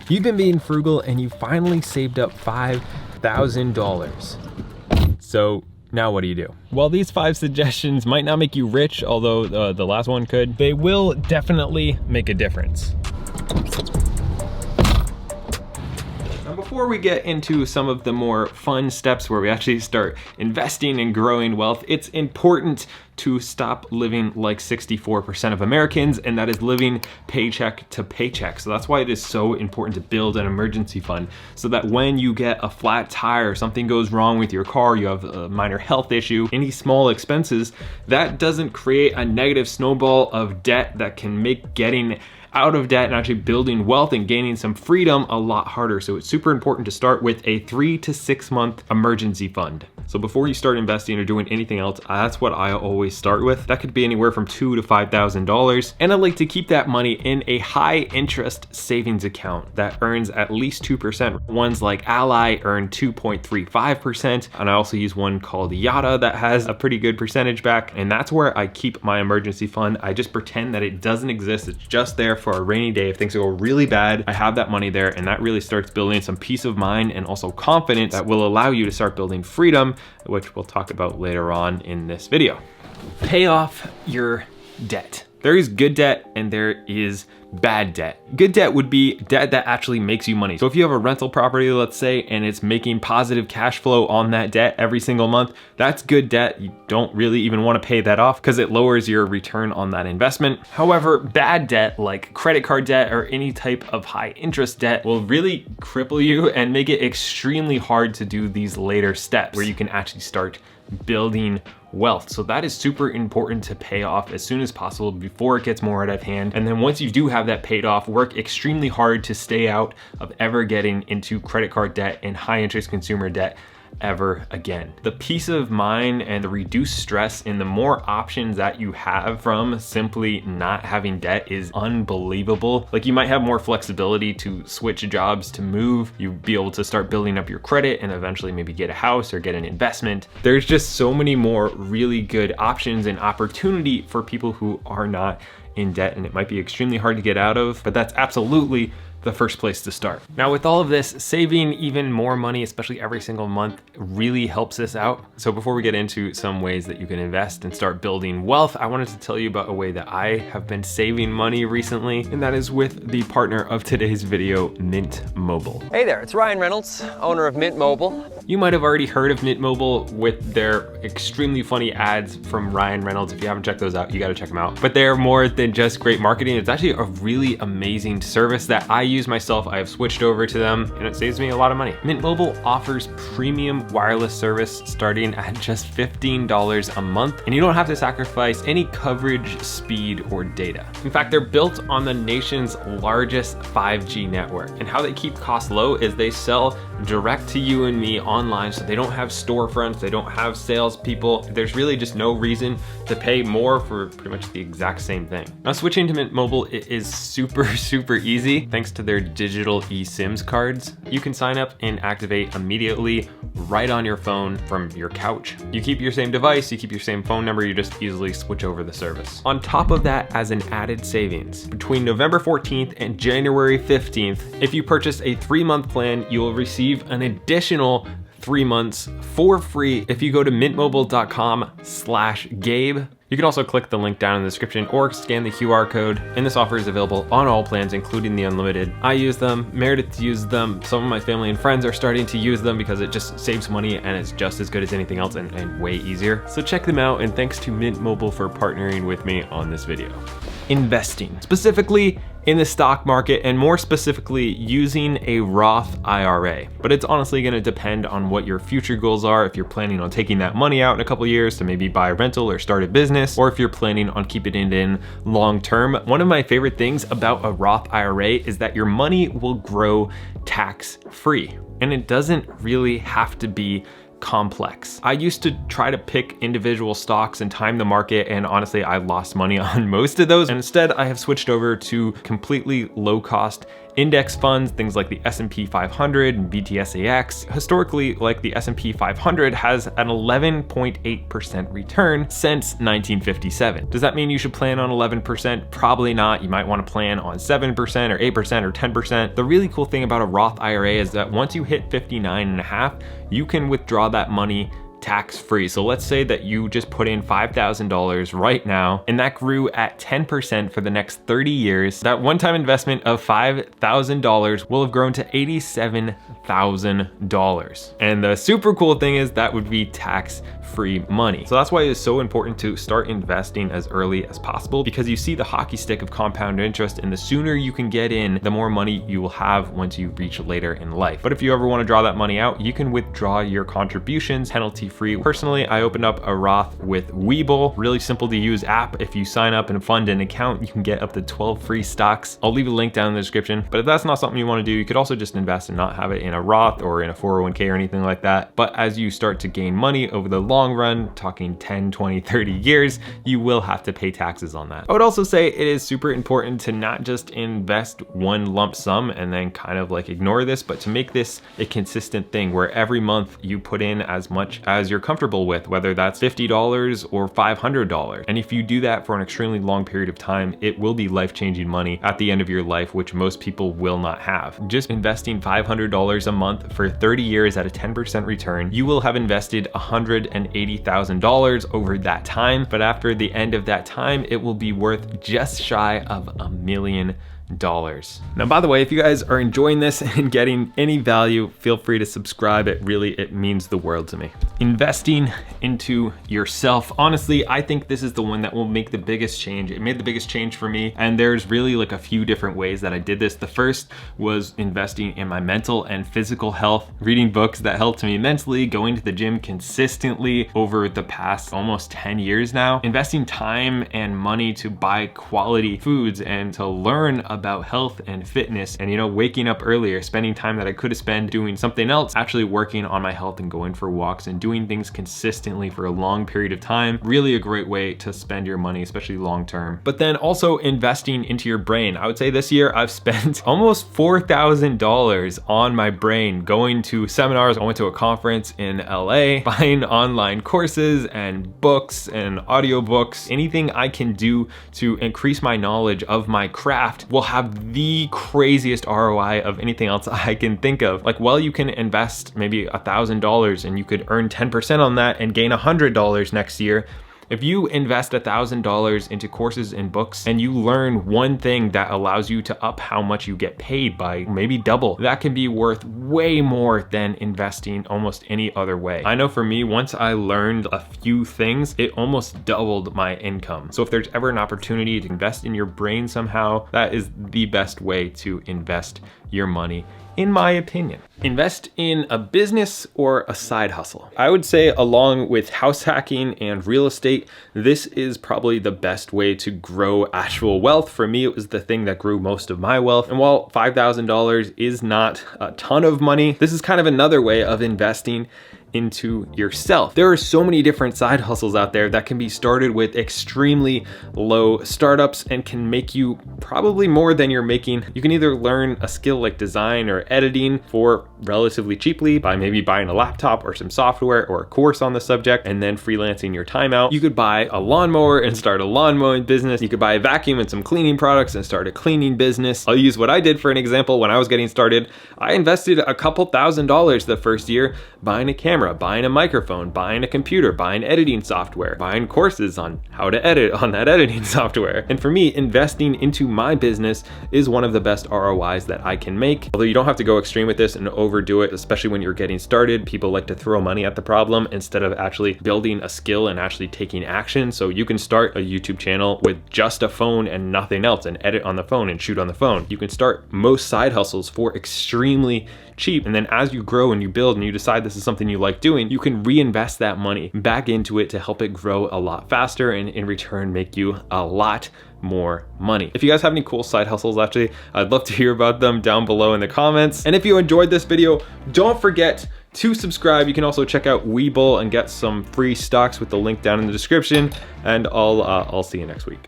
You've been being frugal and you finally saved up $5,000. So now what do you do? Well, these 5 suggestions might not make you rich, although the last one could. They will definitely make a difference. Before we get into some of the more fun steps where we actually start investing and growing wealth, it's important to stop living like 64% of Americans, and that is living paycheck to paycheck. So that's why it is so important to build an emergency fund, so that when you get a flat tire, something goes wrong with your car, you have a minor health issue, any small expenses, that doesn't create a negative snowball of debt that can make getting out of debt and actually building wealth and gaining some freedom a lot harder. So it's super important to start with a 3 to 6 month emergency fund. So before you start investing or doing anything else, that's what I always start with. That could be anywhere from $2,000 to $5,000. And I like to keep that money in a high interest savings account that earns at least 2%. Ones like Ally earn 2.35%. And I also use one called Yada that has a pretty good percentage back. And that's where I keep my emergency fund. I just pretend that it doesn't exist. It's just there for a rainy day. If things go really bad, I have that money there, and that really starts building some peace of mind and also confidence that will allow you to start building freedom, which we'll talk about later on in this video. Pay off your debt. There is good debt and there is bad debt. Good debt would be debt that actually makes you money. So if you have a rental property, let's say, and it's making positive cash flow on that debt every single month, that's good debt. You don't really even want to pay that off because it lowers your return on that investment. However, bad debt like credit card debt or any type of high interest debt will really cripple you and make it extremely hard to do these later steps where you can actually start building wealth. So that is super important to pay off as soon as possible before it gets more out of hand. And then once you do have that paid off, work extremely hard to stay out of ever getting into credit card debt and high interest consumer debt ever again. The peace of mind and the reduced stress and the more options that you have from simply not having debt is unbelievable. Like, you might have more flexibility to switch jobs, to move, you'll be able to start building up your credit and eventually maybe get a house or get an investment. There's just so many more really good options and opportunity for people who are not in debt, and it might be extremely hard to get out of, but that's absolutely the first place to start. Now, with all of this, saving even more money, especially every single month, really helps us out. So before we get into some ways that you can invest and start building wealth, I wanted to tell you about a way that I have been saving money recently, and that is with the partner of today's video, Mint Mobile. Hey there, it's Ryan Reynolds, owner of Mint Mobile. You might have already heard of Mint Mobile with their extremely funny ads from Ryan Reynolds. If you haven't checked those out, you gotta check them out. But they're more than just great marketing. It's actually a really amazing service that I use myself. I have switched over to them and it saves me a lot of money. Mint Mobile offers premium wireless service starting at just $15 a month, and you don't have to sacrifice any coverage, speed, or data. In fact, they're built on the nation's largest 5G network, and how they keep costs low is they sell direct to you and me online, so they don't have storefronts, they don't have salespeople. There's really just no reason to pay more for pretty much the exact same thing. Now, switching to Mint Mobile is super easy thanks to their digital eSIMs cards. You can sign up and activate immediately right on your phone from your couch. You keep your same device, you keep your same phone number, you just easily switch over the service. On top of that, as an added savings, between November 14th and January 15th, if you purchase a 3-month plan, you will receive an additional 3 months for free if you go to mintmobile.com/Gabe. You can also click the link down in the description or scan the QR code, and this offer is available on all plans, including the unlimited. I use them, Meredith uses them, some of my family and friends are starting to use them because it just saves money and it's just as good as anything else and way easier. So check them out, and thanks to Mint Mobile for partnering with me on this video. Investing, specifically in the stock market, and more specifically using a Roth IRA. But it's honestly gonna depend on what your future goals are, if you're planning on taking that money out in a couple years to maybe buy a rental or start a business, or if you're planning on keeping it in long term. One of my favorite things about a Roth IRA is that your money will grow tax free, and it doesn't really have to be complex. I used to try to pick individual stocks and time the market, and honestly, I lost money on most of those. And instead, I have switched over to completely low cost index funds, things like the S&P 500 and BTSAX. Historically, like the S&P 500 has an 11.8% return since 1957. Does that mean you should plan on 11%? Probably not. You might want to plan on 7% or 8% or 10%. The really cool thing about a Roth IRA is that once you hit 59.5, you can withdraw that money tax-free. So let's say that you just put in $5,000 right now, and that grew at 10% for the next 30 years. That one-time investment of $5,000 will have grown to $87,000. And the super cool thing is that would be tax-free money. So that's why it's so important to start investing as early as possible, because you see the hockey stick of compound interest, and the sooner you can get in, the more money you will have once you reach later in life. But if you ever want to draw that money out, you can withdraw your contributions penalty free. Personally, I opened up a Roth with Webull, really simple to use app. If you sign up and fund an account, you can get up to 12 free stocks. I'll leave a link down in the description. But if that's not something you want to do, you could also just invest and not have it in a Roth or in a 401k or anything like that. But as you start to gain money over the long run, talking 10, 20, 30 years, you will have to pay taxes on that. I would also say it is super important to not just invest one lump sum and then kind of like ignore this, but to make this a consistent thing where every month you put in as much as you're comfortable with, whether that's $50 or $500. And if you do that for an extremely long period of time, it will be life-changing money at the end of your life, which most people will not have. Just investing $500 a month for 30 years at a 10% return, you will have invested $180,000 over that time. But after the end of that time, it will be worth just shy of $1 million. Now, by the way, if you guys are enjoying this and getting any value, feel free to subscribe. It means the world to me. Investing into yourself. Honestly, I think this is the one that will make the biggest change. It made the biggest change for me. And there's really like a few different ways that I did this. The first was investing in my mental and physical health, reading books that helped me mentally, going to the gym consistently over the past almost 10 years now, investing time and money to buy quality foods and to learn about health and fitness, and waking up earlier, spending time that I could have spent doing something else, actually working on my health and going for walks and doing things consistently for a long period of time. Really a great way to spend your money, especially long term. But then also investing into your brain. I would say this year I've spent almost $4,000 on my brain, going to seminars. I went to a conference in LA, buying online courses and books and audiobooks. Anything I can do to increase my knowledge of my craft will have the craziest ROI of anything else I can think of. Like, well, you can invest maybe $1,000 and you could earn 10% on that and gain $100 next year. If you invest $1,000 into courses and books and you learn one thing that allows you to up how much you get paid by maybe double, that can be worth way more than investing almost any other way. I know for me, once I learned a few things, it almost doubled my income. So if there's ever an opportunity to invest in your brain somehow, that is the best way to invest your money, in my opinion. Invest in a business or a side hustle. I would say, along with house hacking and real estate, this is probably the best way to grow actual wealth. For me, it was the thing that grew most of my wealth. And while $5,000 is not a ton of money, this is kind of another way of investing into yourself. There are so many different side hustles out there that can be started with extremely low startups and can make you probably more than you're making. You can either learn a skill like design or editing for relatively cheaply by maybe buying a laptop or some software or a course on the subject and then freelancing your time out. You could buy a lawnmower and start a lawn mowing business. You could buy a vacuum and some cleaning products and start a cleaning business. I'll use what I did for an example. When I was getting started, I invested a couple $1,000s the first year buying a camera, buying a microphone, buying a computer, buying editing software, buying courses on how to edit on that editing software. And for me, investing into my business is one of the best ROIs that I can make. Although you don't have to go extreme with this and overdo it, especially when you're getting started. People like to throw money at the problem instead of actually building a skill and actually taking action. So you can start a YouTube channel with just a phone and nothing else and edit on the phone and shoot on the phone. You can start most side hustles for extremely cheap. And then as you grow and you build and you decide this is something you like doing, you can reinvest that money back into it to help it grow a lot faster and in return make you a lot more money. If you guys have any cool side hustles, actually, I'd love to hear about them down below in the comments. And if you enjoyed this video, don't forget to subscribe. You can also check out Webull and get some free stocks with the link down in the description. And I'll see you next week.